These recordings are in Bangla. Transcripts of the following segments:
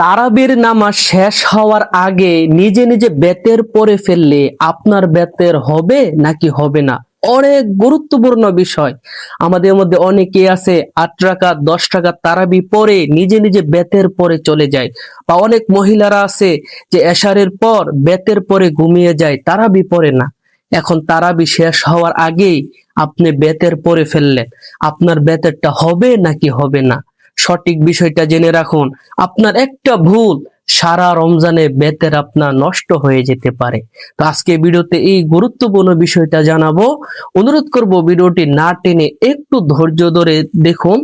তারাবির নামাজ শেষ হওয়ার আগে নিজে নিজে বেতের পরে ফেললে আপনার বেতের হবে নাকি হবে না? অনেক গুরুত্বপূর্ণ বিষয়। আমাদের মধ্যে অনেকে আছে 8 রাকাত 10 রাকাত তারাবি পরে নিজে নিজে বেতের পরে চলে যায়, বা অনেক মহিলারা আছে যে এশারের পর বেতের পরে ঘুমিয়ে যায়, তারাবি পরে না। এখন তারাবি শেষ হওয়ার আগেই আপনি বেতের পরে ফেললেন, আপনার বেতেরটা হবে নাকি হবে না? সঠিক বিষয়টা জেনে রাখুন। আপনার একটা ভুল সারা রমজানে বেতের আপনার নষ্ট হয়ে যেতে পারে। তো আজকে ভিডিওতে এই গুরুত্বপূর্ণ বিষয়টা জানাবো। অনুরোধ করব ভিডিওটি না টেনে একটু ধৈর্য ধরে দেখুন,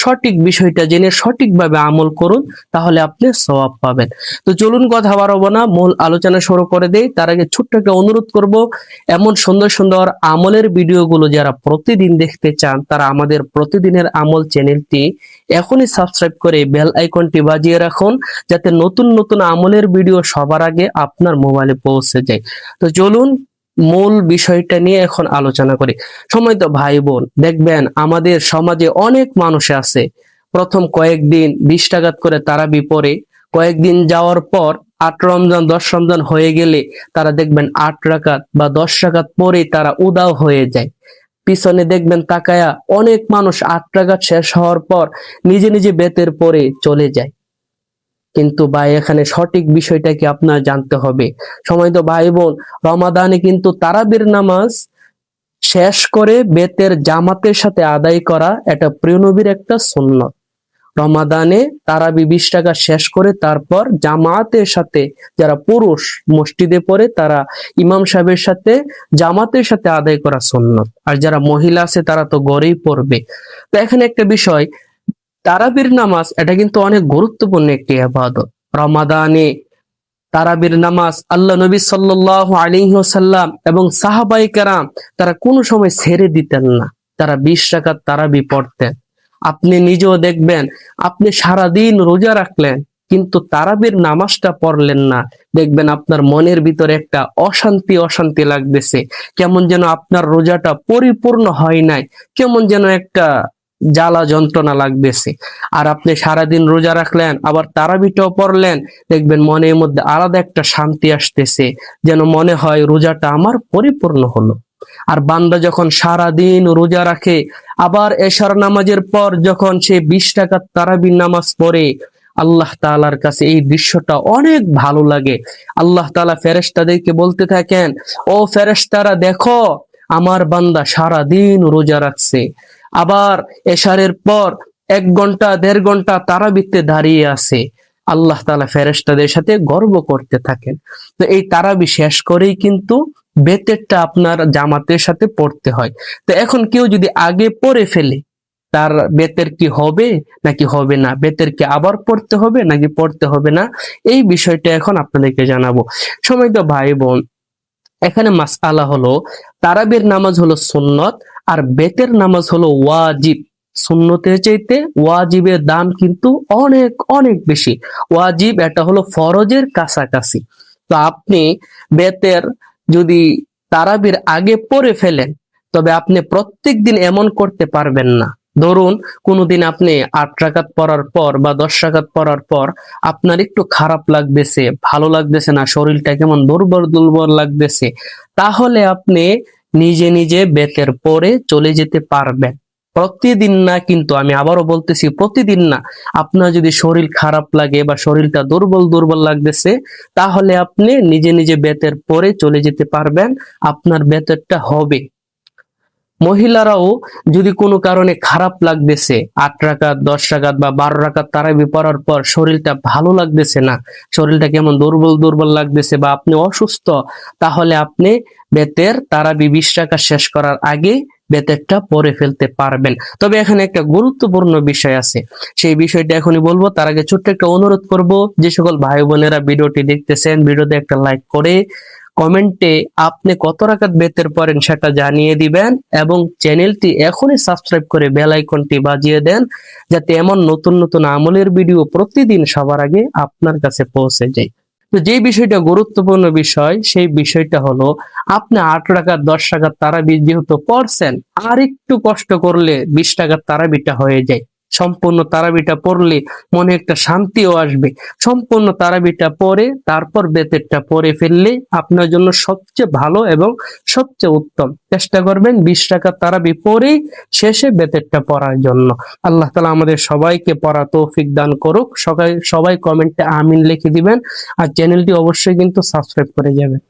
সঠিক বিষয়টা জেনে সঠিকভাবে আমল করুন, তাহলে আপনি সওয়াব পাবেন। তো চলুন কথা বাড়াবো না, মূল আলোচনা শুরু করে দেই। তার আগে ছোট্ট একটা অনুরোধ করব, এমন সুন্দর সুন্দর আমলের ভিডিওগুলো যারা প্রতিদিন দেখতে চান তারা আমাদের প্রতিদিনের আমল চ্যানেলটি এখনই সাবস্ক্রাইব করে বেল আইকনটি বাজিয়ে রাখুন, যাতে নতুন নতুন আমলের ভিডিও সবার আগে আপনার মোবাইলে পৌঁছে যায়। তো চলুন মূল বিষয়টা নিয়ে এখন আলোচনা করি। সময় তো ভাই বোন, দেখবেন আমাদের সমাজে অনেক মানুষ আছে, প্রথম কয়েকদিন 20 রাকাত করে তারাবি পড়ে, কয়েকদিন যাওয়ার পর 8 রমজান 10 রমজান হয়ে গেলে তারা দেখবেন 8 রাকাত বা 10 রাকাত পরে তারা উদাও হয়ে যায়। পিছনে দেখবেন তাকায়া অনেক মানুষ 8 রাকাত শেষ হওয়ার পর নিজে নিজে বেতের পরে চলে যায়। কিন্তু ভাই এখানে সঠিক বিষয়টা কি আপনার জানতে হবে। সময় তো ভাই বোন, রমাদানে কিন্তু তারাবির নামাজ শেষ করে বেতের জামাতের সাথে আদায় করা এটা প্রিয় নবীর একটা সুন্নত। রমাদানে তারাবি 20 রাকাত শেষ করে তারপর জামাতের সাথে, যারা পুরুষ মসজিদে পড়ে তারা ইমাম সাহেবের সাথে জামাতের সাথে আদায় করা সুন্নত, আর যারা মহিলা আছে তারা তো ঘরেই পড়বে। তো এখানে একটা বিষয়, তারাবির নামাজ এটা কিন্তু অনেক গুরুত্বপূর্ণ একটি ইবাদত। রমাদানে তারাবির নামাজ আল্লাহ নবী সাল্লাল্লাহু আলাইহি ওয়াসাল্লাম এবং সাহাবায়ে কেরাম তারা কোনো সময় ছেড়ে দিতেন না, তারা 20 রাকাত তারাবি পড়তেন। আপনি নিজেও দেখবেন, আপনি সারাদিন রোজা রাখলেন কিন্তু তারাবির নামাজটা পড়লেন না, দেখবেন আপনার মনের ভিতরে একটা অশান্তি অশান্তি লাগতেছে, কেমন যেন আপনার রোজাটা পরিপূর্ণ হয় নাই, কেমন যেন একটা জ্বালা যন্ত্রণা লাগতেছে। আর আপনি সারাদিন রোজা রাখলেন আবার তারাবিটাও পড়লেন, দেখবেন মনের মধ্যে আলাদা একটা শান্তি আসতেছে, যেন মনে হয় রোজাটা আমার পরিপূর্ণ হলো। আর বান্দা যখন সারাদিন রোজা রাখে, আবার এশার নামাজের পর যখন সে 20 রাকাত তারাবির নামাজ পড়ে, আল্লাহ তাআলার কাছে এই দৃশ্যটা অনেক ভালো লাগে। আল্লাহ তাআলা ফেরেশতাদেরকে বলতে থাকেন, ও ফেরেশতারা দেখো, আমার বান্দা সারাদিন রোজা রাখছে, আবার এশারের পর 1 ঘন্টা 1.5 ঘন্টা তারাবিতে দাঁড়িয়ে আছে। আল্লাহ তাআলা ফেরেশতাদের সাথে গর্ব করতে থাকেন। তো এই তারাবি শেষ করেই কিন্তু বেতেরটা আপনার জামাতের সাথে পড়তে হয়। তো এখন কেউ যদি আগে পড়ে ফেলে, তার বেতের কি হবে নাকি হবে না? বেতের কি আবার পড়তে হবে নাকি পড়তে হবে না? এই বিষয়টা এখন আপনাদেরকে জানাবো। সম্মানিত ভাই বোন, এখানে মাসআলা হলো, তারাবির নামাজ হলো সুন্নত আর বেতের নামাজ হলো ওয়াজিব। সুন্নতের চাইতে ওয়াজিবের দাম কিন্তু অনেক অনেক বেশি। ওয়াজিব এটা হলো ফরজের কাছাকাছি। তো আপনি বেতের যদি তারাবির আগে পড়ে ফেলেন, তবে আপনি প্রত্যেক দিন এমন করতে পারবেন না। ধরুন কোনোদিন আপনি 8 রাকাত পড়ার পর বা 10 রাকাত পড়ার পর আপনার একটু খারাপ লাগতেছে, ভালো লাগতেছে না, শরীরটা কেমন দুর্বল দুর্বল লাগতেছে, তাহলে আপনি নিজে নিজে বেতের পরে চলে যেতে পারবেন। প্রতিদিন না, কিন্তু আমি আবারও বলতেছি প্রতিদিন না। আপনার যদি শরীর খারাপ লাগে বা শরীরটা দুর্বল দুর্বল লাগতেছে, তাহলে আপনি নিজে নিজে বেতের পরে চলে যেতে পারবেন, আপনার বেতেরটা হবে। মহিলারাও যদি কোনো কারণে খারাপ লাগতেছে, 8 রাকাত 10 রাকাত বা 12 রাকাত তারাবি পড়ার পর শরীরটা ভালো লাগতেছে না, শরীরটা কেমন দুর্বল দুর্বল লাগতেছে বা আপনি অসুস্থ, তাহলে আপনি বেতের তারাবি 20 রাকাত শেষ করার আগে বেতেরটা পড়ে ফেলতে পারবেন। তবে এখানে একটা গুরুত্বপূর্ণ বিষয় আছে, সেই বিষয়টা এখনই বলবো। তার আগে ছোট্ট একটা অনুরোধ করব, যে সকল ভাই বোনেরা ভিডিওটি দেখতেছেন, ভিডিওতে একটা লাইক করে কমেন্টে আপনি কত রাকাত বেতের পড়েন সেটা জানিয়ে দিবেন, এবং চ্যানেলটি এখনই সাবস্ক্রাইব করে বেল আইকনটি বাজিয়ে দেন, যাতে এমন নতুন নতুন আমলের ভিডিও প্রতিদিন সবার আগে আপনার কাছে পৌঁছে যায়। তো যে বিষয়টা গুরুত্বপূর্ণ বিষয়, সেই বিষয়টা হলো, আপনি 8 রাকাত 10 রাকাত তারাবি যেহেতু পড়ছেন, আর একটু কষ্ট করলে 20 রাকাত তারাবিটা হয়ে যায়। সম্পূর্ণ তারাবিটা পড়লে মনে একটা শান্তিও আসবে। সম্পূর্ণ তারাবিটা পড়ে তারপর বেতেরটা পড়ে ফেললে আপনার জন্য সবচেয়ে ভালো এবং সবচেয়ে উত্তম। চেষ্টা করবেন 20 রাকাত তারাবি পড়েই শেষে বেতেরটা পড়ার জন্য। আল্লাহ তাআলা আমাদের সবাইকে পড়া তৌফিক দান করুক। সবাই কমেন্টে আমিন লিখে দিবেন, আর চ্যানেলটি অবশ্যই কিন্তু সাবস্ক্রাইব করে যাবেন।